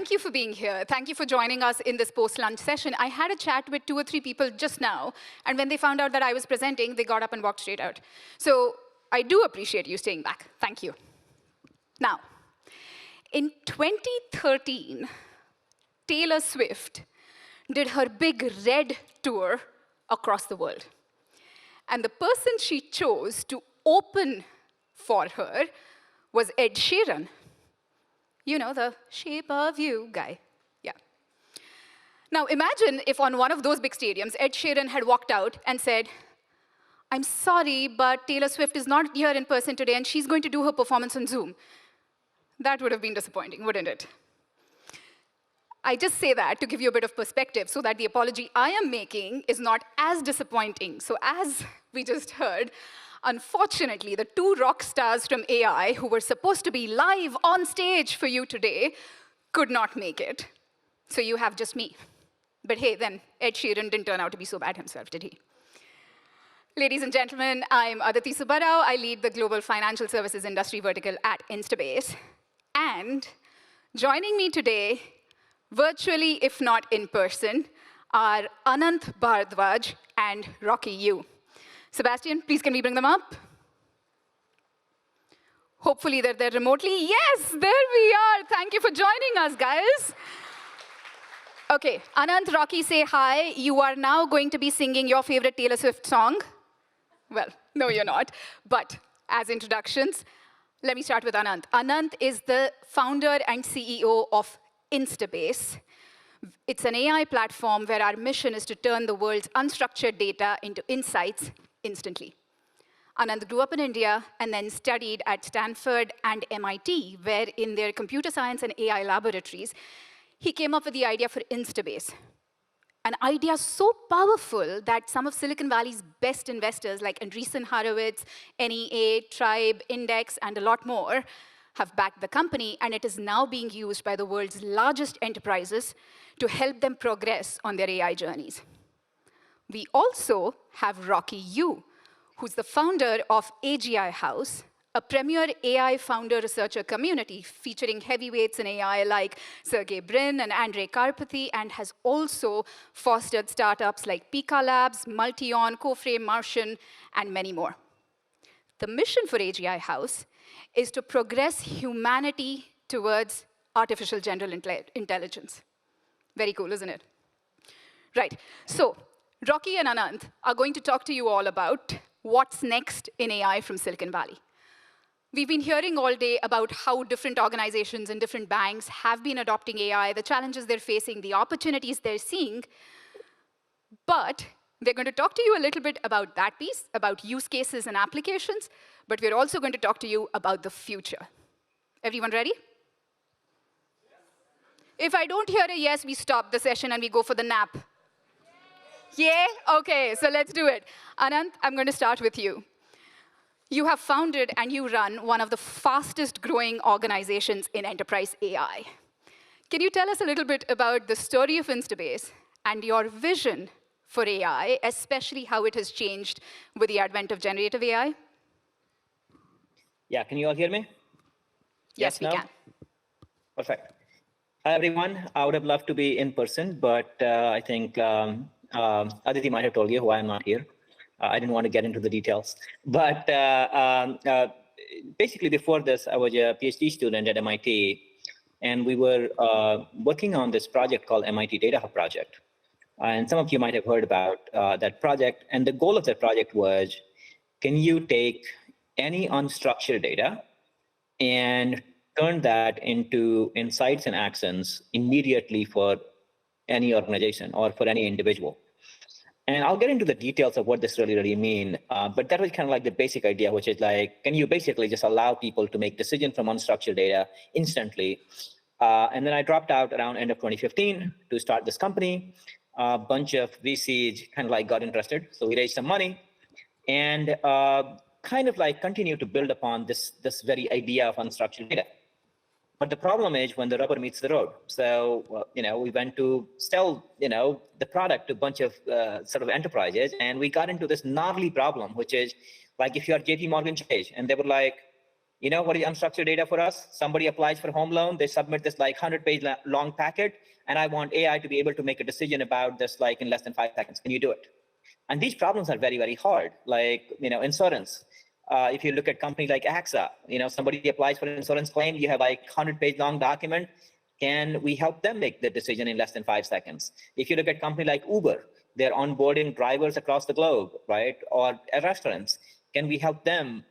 thank you for being here. Thank you for joining us in this post-lunch session. I had a chat with 2 or 3 people just now, and when they found out that I was presenting, they got up and walked straight out. So I do appreciate you staying back. Thank you. Now, in 2013, Taylor Swift did her big Red tour across the world. And the person she chose to open for her was Ed Sheeran. You know, the shape of you guy. Yeah. Now, imagine if on one of those big stadiums, Ed Sheeran had walked out and said, I'm sorry, but Taylor Swift is not here in person today, and she's going to do her performance on Zoom. That would have been disappointing, wouldn't it? I just say that to give you a bit of perspective so that the apology I am making is not as disappointing. So as we just heard, unfortunately, the 2 rock stars from AI who were supposed to be live on stage for you today could not make it. So you have just me. But hey, then Ed Sheeran didn't turn out to be so bad himself, did he? Ladies and gentlemen, I'm Aditi Subbarao. I lead the global financial services industry vertical at INSTABASE. And joining me today, virtually if not in person, are Anant, Bhardwaj, and Rocky Yu. Sebastian, please can we bring them up? Hopefully they're there remotely. Yes, there we are. Thank you for joining us, guys. OK, Anant, Rocky, say hi. You are now going to be singing your favorite Taylor Swift song. Well, no, you're not. But as introductions, let me start with Anant. Anant is the founder and CEO of INSTABASE. It's an AI platform where our mission is to turn the world's unstructured data into insights instantly. Anant grew up in India and then studied at Stanford and MIT, where in their computer science and AI laboratories, he came up with the idea for INSTABASE. An idea so powerful that some of Silicon Valley's best investors like Andreessen Horowitz, NEA, Tribe, Index, and a lot more have backed the company, and it is now being used by the world's largest enterprises to help them progress on their AI journeys. We also have Rocky Yu, who's the founder of AGI House, a premier AI founder-researcher community featuring heavyweights in AI like Sergey Brin and Andrei Karpathy, and has also fostered startups like Pika Labs, Multion, Coframe, Martian, and many more. The mission for AGI House is to progress humanity towards artificial general intelligence. Very cool, isn't it? Right. So Rocky and Anant are going to talk to you all about what's next in AI from Silicon Valley. We've been hearing all day about how different organizations and different banks have been adopting AI, the challenges they're facing, the opportunities they're seeing. But we're going to talk to you a little bit about that piece, about use cases and applications, but we're also going to talk to you about the future. Everyone ready? If I don't hear a yes, we stop the session and we go for the nap. Yeah? OK, so let's do it. Anant, I'm going to start with you. You have founded and you run one of the fastest growing organizations in enterprise AI. Can you tell us a little bit about the story of INSTABASE and your vision for AI, especially how it has changed with the advent of generative AI? Yeah, can you all hear me? Yes, we can. Perfect. Hi, everyone. I would have loved to be in person, but I think Aditi might have told you why I'm not here. I didn't want to get into the details. But basically, before this, I was a PhD student at MIT, and we were working on this project called MIT Data Hub Project. And some of you might have heard about that project. And the goal of that project was, can you take any unstructured data and turn that into insights and actions immediately for any organization or for any individual? And I'll get into the details of what this really means, but that was kind of like the basic idea, which is like, can you basically just allow people to make decisions from unstructured data instantly? And then I dropped out around end of 2015 to start this company. A bunch of VCs kind of like got interested, so we raised some money, and kind of like continue to build upon this very idea of unstructured data. But the problem is when the rubber meets the road. So, we went to sell, the product to a bunch of sort of enterprises, and we got into this gnarly problem, which is like if you are JP Morgan Chase, and they were like, You know what is unstructured data for us? Somebody applies for a home loan, they submit this like 100-page long packet, and I want AI to be able to make a decision about this like in less than 5 seconds. Can you do it? And these problems are very, very hard. Like, insurance. If you look at companies like AXA, somebody applies for an insurance claim, you have like 100-page long document. Can we help them make the decision in less than 5 seconds? If you look at a company like Uber, they're onboarding drivers across the globe, right? Or at restaurants. Can we help them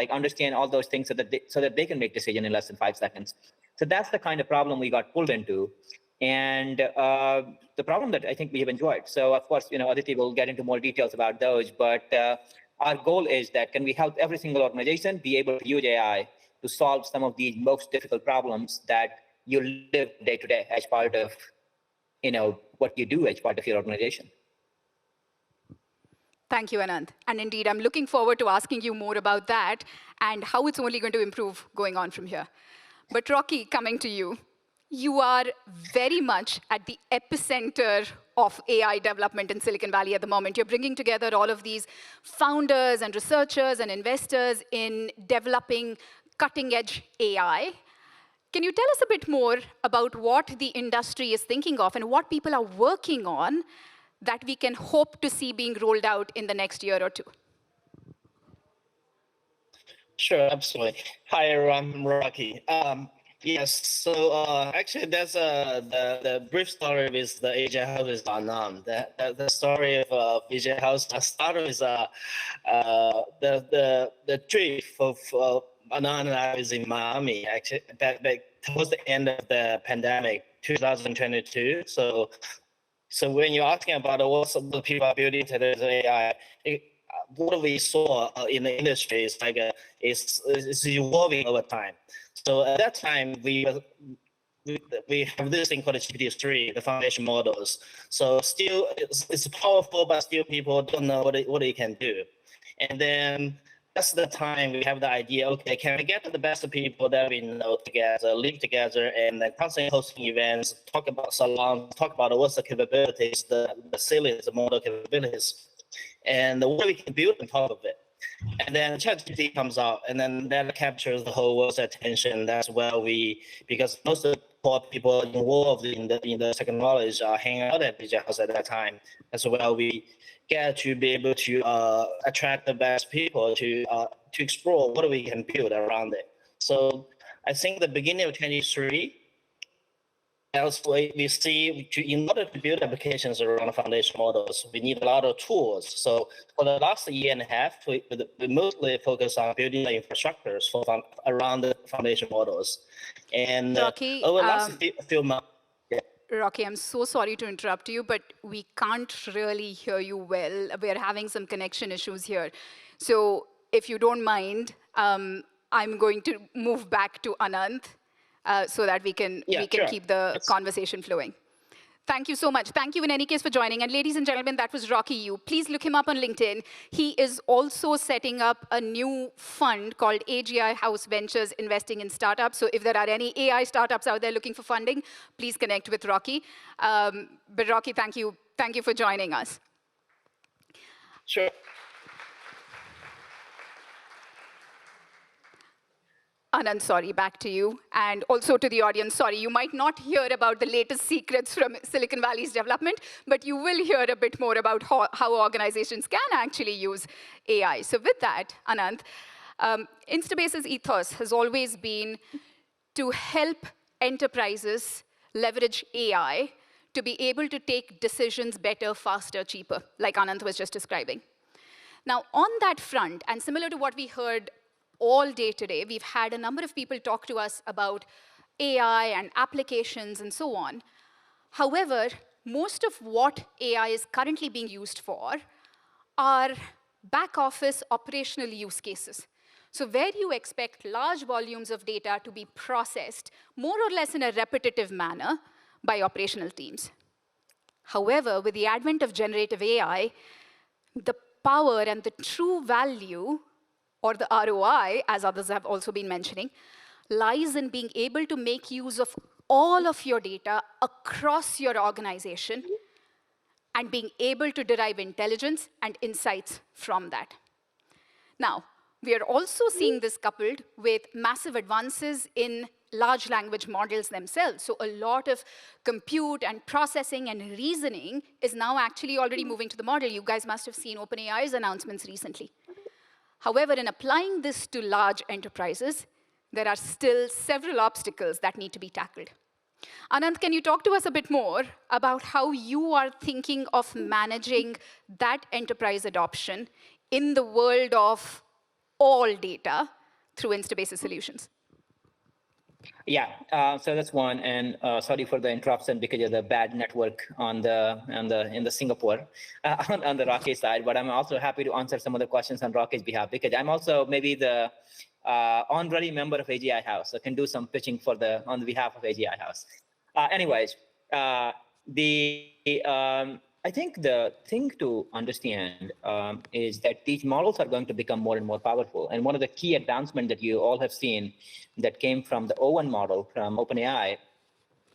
understand all those things so that they can make decision in less than 5 seconds? So that's the kind of problem we got pulled into. And the problem that I think we have enjoyed. So of course, Aditi will get into more details about those, but our goal is that can we help every single organization be able to use AI to solve some of these most difficult problems that you live day to day as part of, what you do as part of your organization. Thank you, Anant. And indeed, I'm looking forward to asking you more about that and how it's only going to improve going on from here. But Rocky, coming to you, you are very much at the epicenter of AI development in Silicon Valley at the moment. You're bringing together all of these founders and researchers and investors in developing cutting-edge AI. Can you tell us a bit more about what the industry is thinking of and what people are working on that we can hope to see being rolled out in the next year or two? Sure, absolutely. Hi, everyone. I'm Rocky. Yes, so actually, that's the brief story with the AGI House is Anant. The story of AGI House started with the trip of Anant and I was in Miami, actually, back towards the end of the pandemic, 2022. So when you're asking about what some of the people are building today's AI, what we saw in the industry is like it's evolving over time. So at that time, we have this thing called GPT-3, the foundation models. So still, it's powerful, but still people don't know what it can do. And then that's the time we have the idea, okay, can we get the best people that we know together, live together, and then constantly hosting events, talk about salons, talk about what's the capabilities, the ceilings, the model capabilities, and what we can build on top of it. And then ChatGPT comes out, and then that captures the whole world's attention. That's where because most of the people involved in the technology are hanging out at AGI House at that time. That's where we get to be able to attract the best people to explore what we can build around it. So I think the beginning of 23, elsewhere we see in order to build applications around foundation models, we need a lot of tools. So for the last year and a half, we mostly focus on building the infrastructures around the foundation models. And Rocky, over the last few months, Rocky, I'm so sorry to interrupt you, but we can't really hear you well. We're having some connection issues here. So if you don't mind, I'm going to move back to Anant so that we can keep the conversation flowing. Thank you so much. Thank you in any case for joining. And ladies and gentlemen, that was Rocky Yu. Please look him up on LinkedIn. He is also setting up a new fund called AGI House Ventures, investing in startups. So if there are any AI startups out there looking for funding, please connect with Rocky. But Rocky, thank you for joining us. Sure. Anant, sorry, back to you. And also to the audience, sorry, you might not hear about the latest secrets from Silicon Valley's development, but you will hear a bit more about how organizations can actually use AI. So with that, Anant, INSTABASE's ethos has always been to help enterprises leverage AI to be able to take decisions better, faster, cheaper, like Anant was just describing. Now, on that front, and similar to what we heard all day today, we've had a number of people talk to us about AI and applications and so on. However, most of what AI is currently being used for are back office operational use cases. So where you expect large volumes of data to be processed more or less in a repetitive manner by operational teams. However, with the advent of generative AI, the power and the true value, or the ROI, as others have also been mentioning, lies in being able to make use of all of your data across your organization and being able to derive intelligence and insights from that. Now, we are also seeing this coupled with massive advances in large language models themselves. So a lot of compute and processing and reasoning is now actually already moving to the model. You guys must have seen OpenAI's announcements recently. However, in applying this to large enterprises, there are still several obstacles that need to be tackled. Anant, can you talk to us a bit more about how you are thinking of managing that enterprise adoption in the world of all data through INSTABASE solutions? Yeah, so that's one, and sorry for the interruption because of the bad network in the Singapore on the Rakesh side. But I'm also happy to answer some of the questions on Rakesh's behalf because I'm also maybe the honorary member of AGI House, so can do some pitching on the behalf of AGI House. Anyways, I think the thing to understand is that these models are going to become more and more powerful. And one of the key advancements that you all have seen that came from the O1 model from OpenAI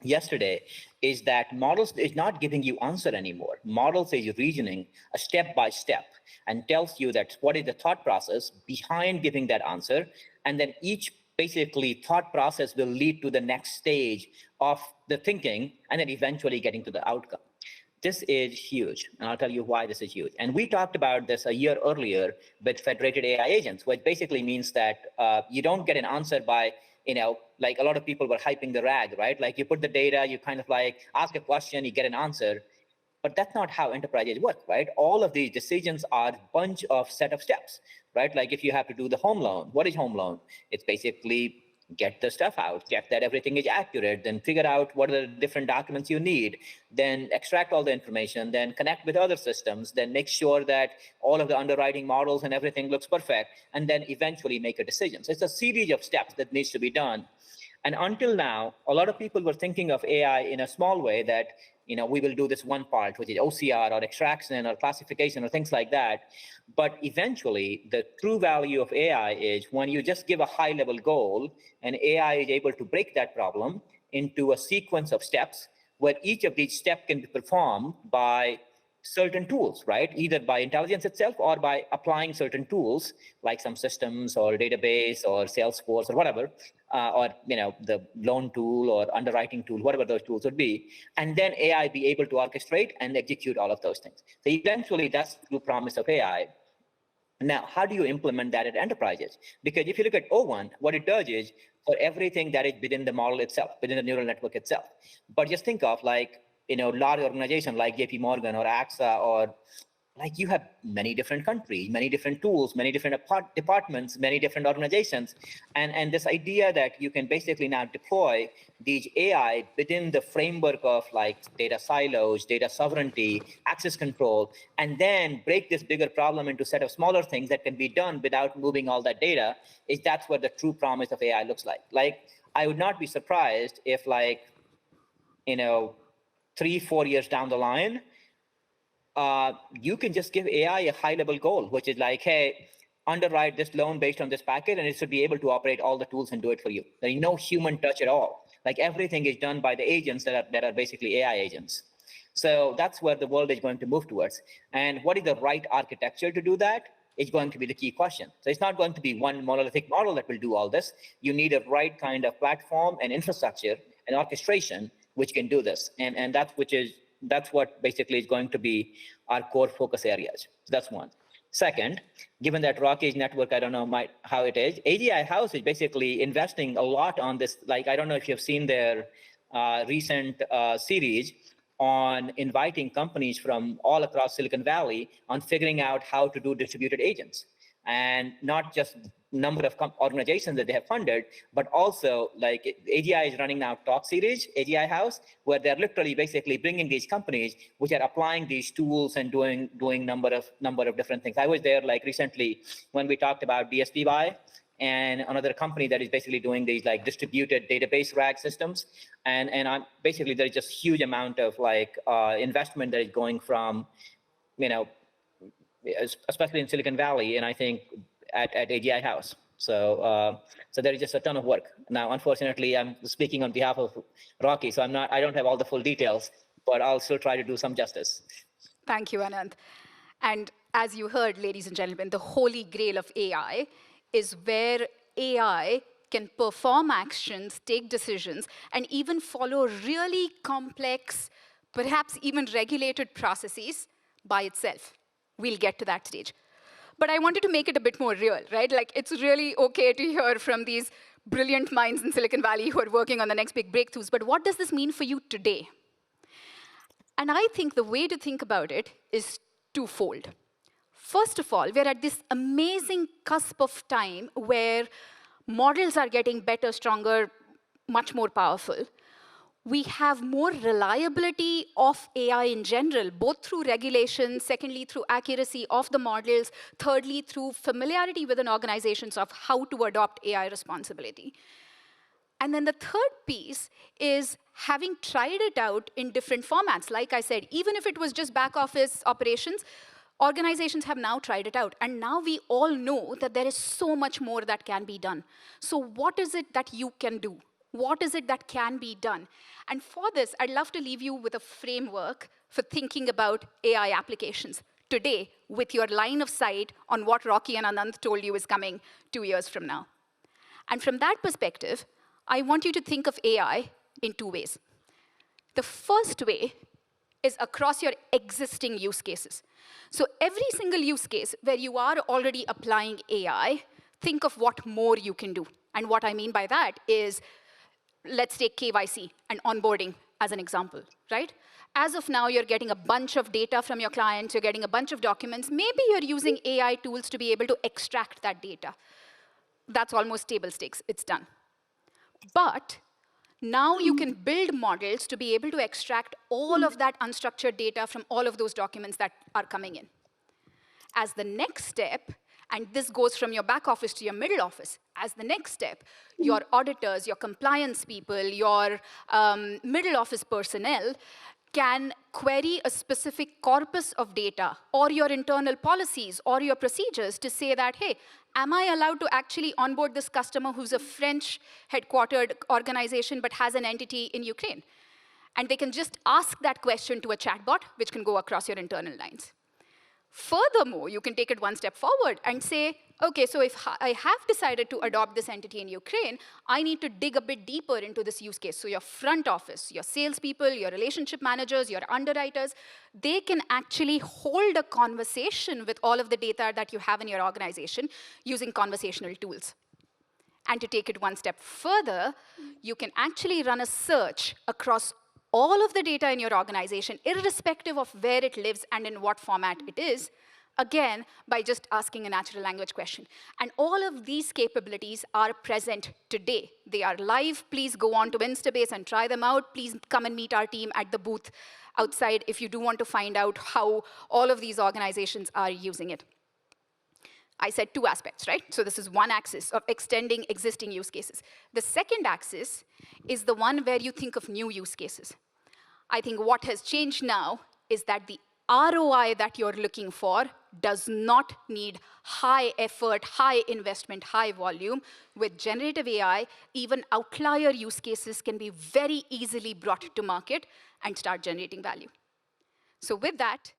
yesterday is that models is not giving you answer anymore. Models is reasoning a step by step and tells you that what is the thought process behind giving that answer. And then each basically thought process will lead to the next stage of the thinking and then eventually getting to the outcome. This is huge, and I'll tell you why this is huge. And we talked about this a year earlier with federated AI agents, which basically means that you don't get an answer by, like a lot of people were hyping the RAG, right? Like you put the data, you kind of like ask a question, you get an answer. But that's not how enterprises work, right? All of these decisions are a bunch of set of steps, right? Like if you have to do the home loan, what is home loan? It's basically get the stuff out, check that everything is accurate, then figure out what are the different documents you need, then extract all the information, then connect with other systems, then make sure that all of the underwriting models and everything looks perfect, and then eventually make a decision. So it's a series of steps that needs to be done. And until now, a lot of people were thinking of AI in a small way that, we will do this one part, which is OCR or extraction or classification or things like that. But eventually, the true value of AI is when you just give a high-level goal, and AI is able to break that problem into a sequence of steps where each of these steps can be performed by certain tools, right? Either by intelligence itself or by applying certain tools like some systems or database or Salesforce or whatever, or the loan tool or underwriting tool, whatever those tools would be, and then AI be able to orchestrate and execute all of those things. So eventually, that's the promise of AI. Now, how do you implement that at enterprises? Because if you look at O1, what it does is for everything that is within the model itself, within the neural network itself. But just think of like, large organization like JP Morgan or AXA, or like you have many different countries, many different tools, many different departments, many different organizations. And this idea that you can basically now deploy these AI within the framework of like data silos, data sovereignty, access control, and then break this bigger problem into a set of smaller things that can be done without moving all that data, that's what the true promise of AI looks like. Like, I would not be surprised if 3-4 years down the line, you can just give AI a high-level goal, which is like, hey, underwrite this loan based on this packet, and it should be able to operate all the tools and do it for you. There is no human touch at all. Like everything is done by the agents that are basically AI agents. So that's where the world is going to move towards. And what is the right architecture to do that is going to be the key question. So it's not going to be one monolithic model that will do all this. You need a right kind of platform and infrastructure and orchestration which can do this. And that's what basically is going to be our core focus areas. So that's one. Second, given that Rakesh network, I don't know how it is, AGI House is basically investing a lot on this. Like, I don't know if you've seen their recent series on inviting companies from all across Silicon Valley on figuring out how to do distributed agents. And not just number of organizations that they have funded, but also like AGI is running now talk series, AGI House, where they're literally basically bringing these companies which are applying these tools and doing number of different things. I was there like recently when we talked about DSPY and another company that is basically doing these like distributed database RAG systems. And I'm basically there's just huge amount of like investment that is going from, especially in Silicon Valley, and I think at AGI House. So there is just a ton of work. Now, unfortunately, I'm speaking on behalf of Rocky, so I don't have all the full details, but I'll still try to do some justice. Thank you, Anant. And as you heard, ladies and gentlemen, the holy grail of AI is where AI can perform actions, take decisions, and even follow really complex, perhaps even regulated processes by itself. We'll get to that stage. But I wanted to make it a bit more real, right? Like, it's really okay to hear from these brilliant minds in Silicon Valley who are working on the next big breakthroughs, but what does this mean for you today? And I think the way to think about it is twofold. First of all, we're at this amazing cusp of time where models are getting better, stronger, much more powerful. We have more reliability of AI in general, both through regulation, secondly, through accuracy of the models, thirdly, through familiarity within organizations of how to adopt AI responsibility. And then the third piece is having tried it out in different formats. Like I said, even if it was just back office operations, organizations have now tried it out. And now we all know that there is so much more that can be done. So what is it that you can do? What is it that can be done? And for this, I'd love to leave you with a framework for thinking about AI applications today with your line of sight on what Rocky and Anant told you is coming 2 years from now. And from that perspective, I want you to think of AI in two ways. The first way is across your existing use cases. So every single use case where you are already applying AI, think of what more you can do. And what I mean by that is, let's take KYC and onboarding as an example, right? As of now, you're getting a bunch of data from your clients, you're getting a bunch of documents. Maybe you're using AI tools to be able to extract that data. That's almost table stakes, it's done. But now you can build models to be able to extract all of that unstructured data from all of those documents that are coming in. As the next step, and this goes from your back office to your middle office, as the next step, your auditors, your compliance people, your middle office personnel can query a specific corpus of data or your internal policies or your procedures to say that, hey, am I allowed to actually onboard this customer who's a French headquartered organization but has an entity in Ukraine? And they can just ask that question to a chatbot, which can go across your internal lines. Furthermore, you can take it one step forward and say, okay, so if I have decided to adopt this entity in Ukraine, I need to dig a bit deeper into this use case. So your front office, your salespeople, your relationship managers, your underwriters, they can actually hold a conversation with all of the data that you have in your organization using conversational tools. And to take it one step further, you can actually run a search across all of the data in your organization, irrespective of where it lives and in what format it is, again, by just asking a natural language question. And all of these capabilities are present today. They are live. Please go on to INSTABASE and try them out. Please come and meet our team at the booth outside if you do want to find out how all of these organizations are using it. I said two aspects, right? So this is one axis of extending existing use cases. The second axis is the one where you think of new use cases. I think what has changed now is that the ROI that you're looking for does not need high effort, high investment, high volume. With generative AI, even outlier use cases can be very easily brought to market and start generating value. So with that,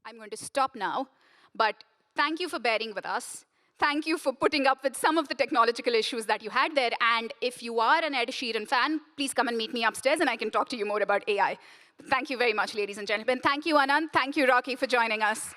I'm going to stop now, but thank you for bearing with us. Thank you for putting up with some of the technological issues that you had there. And if you are an Ed Sheeran fan, please come and meet me upstairs, and I can talk to you more about AI. Thank you very much, ladies and gentlemen. Thank you, Anant. Thank you, Rocky, for joining us.